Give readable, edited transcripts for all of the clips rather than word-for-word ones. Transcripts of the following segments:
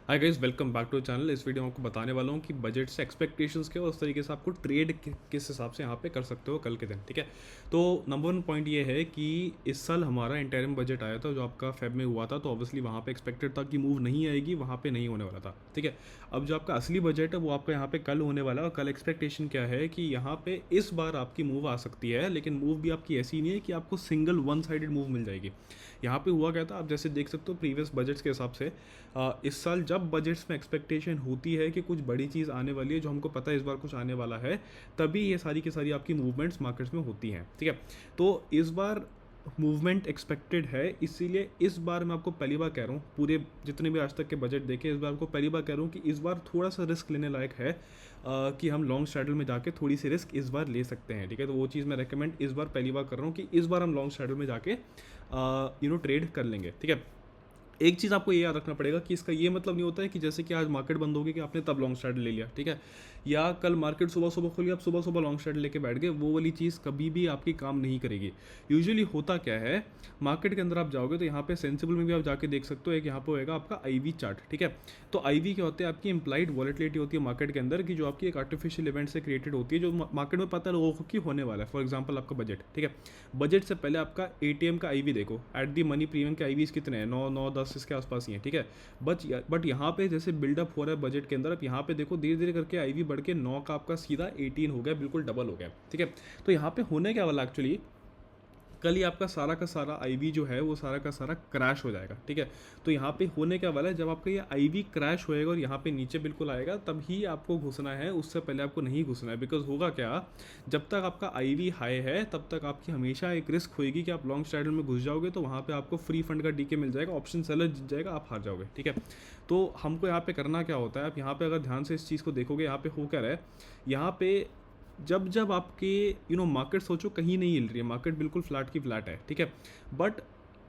Hi guys, welcome back to channel. इस video में आपको बताने वाला हूँ कि बजट से एक्सपेक्टेशंस क्या और उस तरीके से आपको ट्रेड किस हिसाब से यहाँ पे कर सकते हो कल के दिन। ठीक है, तो नंबर वन पॉइंट ये है कि इस साल हमारा इंटरिम बजट आया था जो आपका फेब में हुआ था, तो ऑब्वियसली वहाँ पे एक्सपेक्टेड था कि मूव नहीं आएगी, वहाँ पे नहीं होने वाला था। ठीक है, अब जो आपका असली बजट है वो आपका यहाँ पे कल होने वाला है, और कल एक्सपेक्टेशन क्या है कि यहाँ पे इस बार आपकी मूव आ सकती है, लेकिन मूव भी आपकी ऐसी नहीं है कि आपको सिंगल वन साइडेड मूव मिल जाएगी। यहाँ पे हुआ क्या था, आप जैसे देख सकते हो प्रीवियस बजट्स के हिसाब से इस साल जब बजट्स में एक्सपेक्टेशन होती है कि कुछ बड़ी चीज़ आने वाली है, जो हमको पता है इस बार कुछ आने वाला है, तभी ये सारी की सारी आपकी मूवमेंट्स मार्केट्स में होती हैं। ठीक है, तो इस बार मूवमेंट एक्सपेक्टेड है, इसीलिए इस बार मैं आपको पहली बार कह रहा हूँ, पूरे जितने भी आज तक के बजट देखे, इस बार आपको पहली बार कह रहा हूँ कि इस बार थोड़ा सा रिस्क लेने लायक है, कि हम लॉन्ग स्ट्रैडल में जाके थोड़ी सी रिस्क इस बार ले सकते हैं। ठीक है, तो वो चीज़ मैं रेकमेंड इस बार पहली बार कर रहा हूँ कि इस बार हम लॉन्ग स्ट्रैडल में जाके ट्रेड कर लेंगे। ठीक है, एक चीज़ आपको ये याद रखना पड़ेगा कि इसका ये मतलब नहीं होता है कि जैसे कि आज मार्केट बंद होगी कि आपने तब लॉन्ग स्ट्रैडल ले लिया। ठीक है, या कल मार्केट सुबह सुबह खुली, आप सुबह सुबह लॉन्ग स्ट्रैडल लेके बैठ गए, वो वाली चीज़ कभी भी आपकी काम नहीं करेगी। यूजुअली होता क्या है, मार्केट के अंदर आप जाओगे तो यहाँ पे सेंसिबल में भी आप जाके देख सकते हो, एक यहाँ पे होएगा आपका आईवी चार्ट। ठीक है, तो आईवी क्या होता है, आपकी इंप्लाइड वॉलेटिलिटी होती है मार्केट के अंदर, की जो आपकी एक आर्टिफिशियल इवेंट से क्रिएटेड होती है, जो मार्केट में पता है लोगों को कि होने वाला है। फॉर एग्जाम्पल आपका बजट। ठीक है, बजट से पहले आपका एटीएम का आईवी देखो, एट दी मनी प्रीमियम के आईवीज कितने हैं, 9 9 10 इसके आसपास ही हैं। ठीक है, बट यहाँ पे जैसे बिल्डअप हो रहा है बजट के अंदर, आप यहाँ पे देखो धीरे धीरे करके आईवी बढ़ के 9 का आपका सीधा 18 हो गया, बिल्कुल डबल हो गया। ठीक है, तो यहाँ पे होने क्या वाला एक्चुअली, कल ही आपका सारा का सारा आईवी जो है वो सारा का सारा क्रैश हो जाएगा। ठीक है, तो यहाँ पे होने क्या वाला है, जब आपका ये आईवी क्रैश होएगा और यहाँ पे नीचे बिल्कुल आएगा, तब ही आपको घुसना है, उससे पहले आपको नहीं घुसना है। बिकॉज होगा क्या, जब तक आपका आईवी हाई है तब तक आपकी हमेशा एक रिस्क होगी कि आप लॉन्ग स्ट्रैडल में घुस जाओगे, तो वहाँ पे आपको फ्री फंड का डीके मिल जाएगा, ऑप्शन सेलर जीत जाएगा, आप हार जाओगे। ठीक है, तो हमको यहाँ पे करना क्या होता है, आप यहाँ पे अगर ध्यान से इस चीज़ को देखोगे, यहाँ पे हो क्या रहा है, यहाँ पे जब जब आपके मार्केट सोचो कहीं नहीं हिल रही है, मार्केट बिल्कुल फ्लैट की फ्लैट है। ठीक है, बट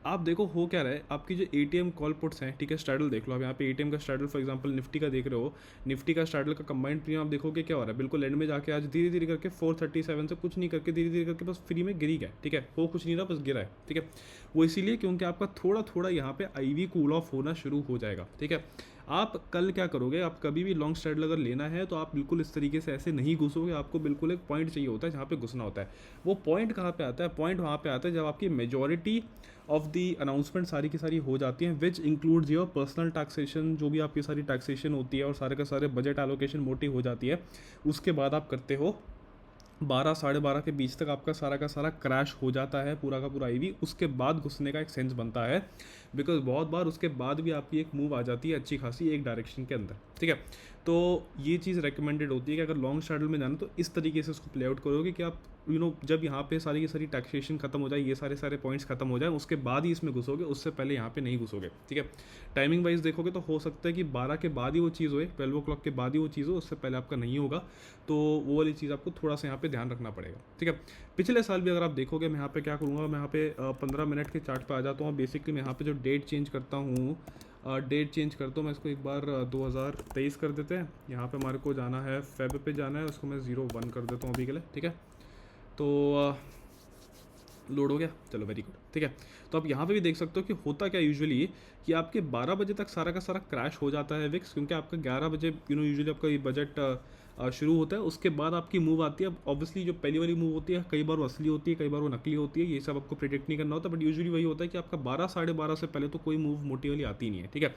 आप देखो हो क्या रहा है, आपकी जो एटीएम कॉल पुट्स हैं, ठीक है, स्ट्रैडल देख लो। आप यहाँ पे एटीएम का स्ट्रैडल फॉर एग्जांपल निफ्टी का देख रहे हो, निफ्टी का स्ट्रैडल का कंबाइंड प्रीमियम आप देखोगे क्या हो रहा है, बिल्कुल एंड में जाके आज धीरे धीरे करके 437 से कुछ नहीं करके धीरे धीरे करके बस फ्री में गिर ही गया। ठीक है, हो कुछ नहीं रहा, बस गिरा है। ठीक है, वो इसीलिए क्योंकि आपका थोड़ा थोड़ा यहाँ पे आईवी कूल ऑफ होना शुरू हो जाएगा। ठीक है, आप कल क्या करोगे, आप कभी भी लॉन्ग स्ट्रैडल अगर लेना है तो आप बिल्कुल इस तरीके से ऐसे नहीं घुसोगे, आपको बिल्कुल एक पॉइंट चाहिए होता है जहाँ पे घुसना होता है। वो पॉइंट कहाँ पे आता है, पॉइंट वहाँ पे आता है जब आपकी मेजॉरिटी ऑफ दी अनाउंसमेंट सारी की सारी हो जाती हैं, which includes your personal taxation, जो भी आपकी सारी टैक्सेशन होती है और सारे का सारे बजट एलोकेशन मोटी हो जाती है, उसके बाद आप करते हो 12 12:30 के बीच तक आपका सारा का सारा क्रैश हो जाता है, पूरा का पूरा आईवी, उसके बाद घुसने का एक सेंस बनता है। बिकॉज बहुत बार उसके बाद भी आपकी एक मूव आ जाती है अच्छी खासी एक डायरेक्शन के अंदर। ठीक है, तो ये चीज़ रिकमेंडेड होती है कि अगर लॉन्ग स्ट्रैडल में जाना तो इस तरीके से उसको प्ले आउट करोगे कि आप जब यहाँ पे सारी की सारी टैक्सेशन खत्म हो जाए, ये सारे सारे पॉइंट्स खत्म हो जाए, उसके बाद ही इसमें घुसोगे, उससे पहले यहाँ पे नहीं घुसोगे। ठीक है, टाइमिंग वाइज देखोगे तो हो सकता है कि 12 के बाद ही वो चीज़ हो, 12 o'clock के बाद ही वो चीज़ हो, उससे पहले आपका नहीं होगा। तो वो वाली चीज़ आपको थोड़ा सा यहाँ पे ध्यान रखना पड़ेगा। ठीक है, पिछले साल भी अगर आप देखोगे, मैं यहाँ पे क्या करूँगा, मैं यहाँ पे 15 मिनट के चार्ट पे आ जाता हूँ। बेसिकली मैं यहाँ पे जो डेट चेंज करता हूँ, मैं इसको एक बार 2023 कर देते हैं। यहाँ पे हमारे को जाना है फेब पे जाना है, उसको मैं 01 कर देता हूँ अभी के लिए। ठीक है, तो लोड हो गया, चलो वेरी गुड। ठीक है, तो आप यहाँ पे भी देख सकते हो कि होता क्या यूजुअली, कि आपके 12 बजे तक सारा का सारा क्रैश हो जाता है विक्स, क्योंकि आपका 11 बजे यूजुअली आपका ये बजट शुरू होता है, उसके बाद आपकी मूव आती है। अब ऑब्वियसली जो पहली वाली मूव होती है, कई बार वो असली होती है, कई बार वो नकली होती है, ये सब आपको प्रिडिक्ट नहीं करना होता, बट यूजुअली वही होता है कि आपका 12 12:30 से पहले तो कोई मूव मोटी वाली आती नहीं है। ठीक है,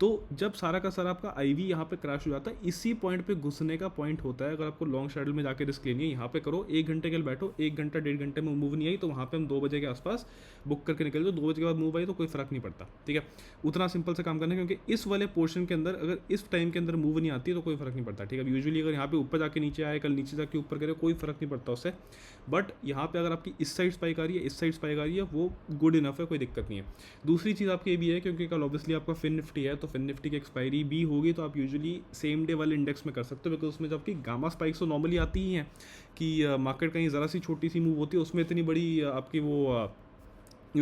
तो जब सारा का सारा आपका आईवी यहाँ पे क्रैश हो जाता है, इसी पॉइंट पे घुसने का पॉइंट होता है। अगर आपको लॉन्ग शेड्यूल में जाके रिस्क लेनी है, यहाँ पे करो, 1 घंटे के लिए बैठो, 1 घंटा 1.5 घंटे में मूव नहीं आई तो वहाँ पे हम 2 बजे के आसपास बुक करके निकल जाओ, 2 बजे के बाद मूव आई तो कोई फर्क नहीं पड़ता। ठीक है, उतना सिंपल से काम करना है, क्योंकि इस वाले पोर्शन के अंदर अगर इस टाइम के अंदर मूव नहीं आती तो कोई फर्क नहीं पड़ता। ठीक है, यूजुअली अगर यहाँ पे ऊपर जाके नीचे आए, कल नीचे जाके ऊपर करे, कोई फर्क नहीं पड़ता उससे। बट यहाँ पे अगर आपकी इस साइड स्पाइक आ रही है, इस साइड स्पाइक आ रही है, वो गुड इनफ है, कोई दिक्कत नहीं है। दूसरी चीज़ आपकी ये भी है, क्योंकि कल ऑब्वियसली आपका फिन निफ्टी है, तो फिन निफ्टी की एक्सपायरी भी होगी, तो आप यूजुअली सेम डे वाले इंडेक्स में कर सकते हो, बिकॉज उसमें जब आपकी गामा स्पाइक्स तो नॉर्मली आती ही हैं कि मार्केट कहीं ज़रा सी छोटी सी मूव होती है, उसमें इतनी बड़ी आपकी वो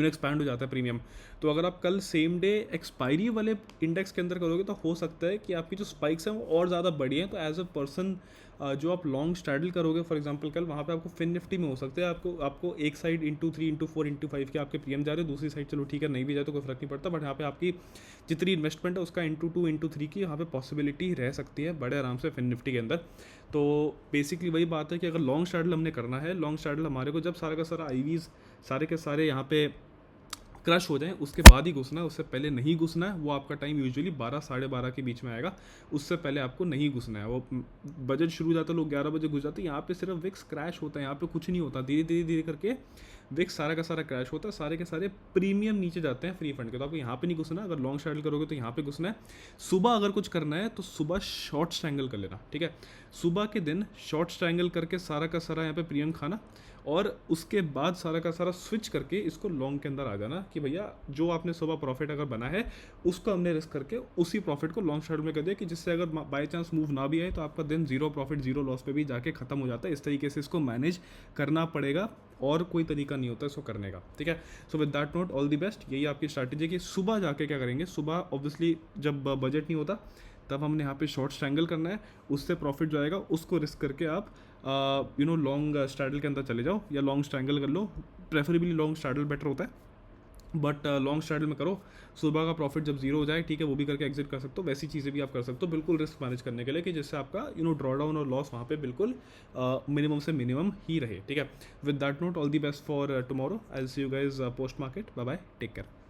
एक्सपैंड हो जाता है प्रीमियम। तो अगर आप कल सेम डे एक्सपायरी वाले इंडेक्स के अंदर करोगे तो हो सकता है कि आपकी जो स्पाइक्स हैं वो और ज़्यादा बढ़ी हैं। तो एज अ पर्सन जो आप लॉन्ग स्ट्रैडल करोगे फॉर एग्जांपल कल, वहाँ पे आपको फिन निफ्टी में हो सकता है आपको एक साइड इंटू 3 इंटू 4 इंटू 5 के आपके पीएम जा रहे हो, दूसरी साइड चलो ठीक है नहीं भी जाए तो कोई फर्क नहीं पड़ता, बट यहाँ पे आपकी जितनी इन्वेस्टमेंट है उसका इंटू 2 इंटू 3 की यहाँ पे पॉसिबिलिटी रह सकती है बड़े आराम से फिन निफ्टी के अंदर। तो बेसिकली वही बात है कि अगर लॉन्ग स्ट्रैडल हमने करना है, लॉन्ग स्ट्रैडल हमारे को जब सारा का सारा आईवीज सारे के सारे यहाँ पे क्रश हो जाए उसके बाद ही घुसना है, उससे पहले नहीं घुसना है। वो आपका टाइम यूजुअली 12 साढ़े 12 के बीच में आएगा, उससे पहले आपको नहीं घुसना है। वो बजट शुरू हो जाता है, लोग 11 बजे घुस जाते हैं, यहाँ पे सिर्फ विक्स क्रैश होता है, यहाँ पे कुछ नहीं होता, धीरे धीरे धीरे करके विक्स सारा का सारा क्रैश होता है, सारे के सारे प्रीमियम नीचे जाते हैं फ्री फंड के। तो आपको यहाँ पे नहीं घुसना, अगर लॉन्ग स्ट्रैडल करोगे तो यहाँ पे घुसना है। सुबह अगर कुछ करना है तो सुबह शॉर्ट स्ट्रैंगल कर लेना, ठीक है, सुबह के दिन शॉर्ट स्ट्रैंगल करके सारा का सारा यहाँ पे प्रीमियम खाना, और उसके बाद सारा का सारा स्विच करके इसको लॉन्ग के अंदर आ जाना कि भैया जो आपने सुबह प्रॉफिट अगर बना है उसको हमने रिस्क करके उसी प्रॉफिट को लॉन्ग स्ट्रैडल में कर दिया, कि जिससे अगर बाई चांस मूव ना भी आए तो आपका दिन जीरो प्रॉफिट जीरो लॉस पे भी जाके खत्म हो जाता है। इस तरीके से इसको मैनेज करना पड़ेगा और कोई तरीका नहीं होता इसको करने का, ठीक है। So with that note all the best, यही आपकी स्ट्रैटेजी कि सुबह जाके क्या करेंगे, सुबह ऑब्वियसली जब बजट नहीं होता तब हमने यहाँ पे शॉर्ट स्ट्रैंगल करना है, उससे प्रॉफिट जो आएगा उसको रिस्क करके आप लॉन्ग स्ट्रैडल के अंदर चले जाओ या लॉन्ग स्ट्रैंगल कर लो, प्रेफरेबली लॉन्ग स्ट्रैडल बेटर होता है, बट लॉन्ग स्ट्रैडल में करो। सुबह का प्रॉफिट जब जीरो हो जाए ठीक है वो भी करके एग्जिट कर सकते हो, वैसी चीज़ें भी आप कर सकते हो बिल्कुल रिस्क मैनेज करने के लिए, कि जिससे आपका ड्रॉ डाउन और लॉस वहाँ पे बिल्कुल मिनिमम से मिनिमम ही रहे, ठीक है। With that note all the best for tomorrow, I will see you guys post market, bye bye, take care.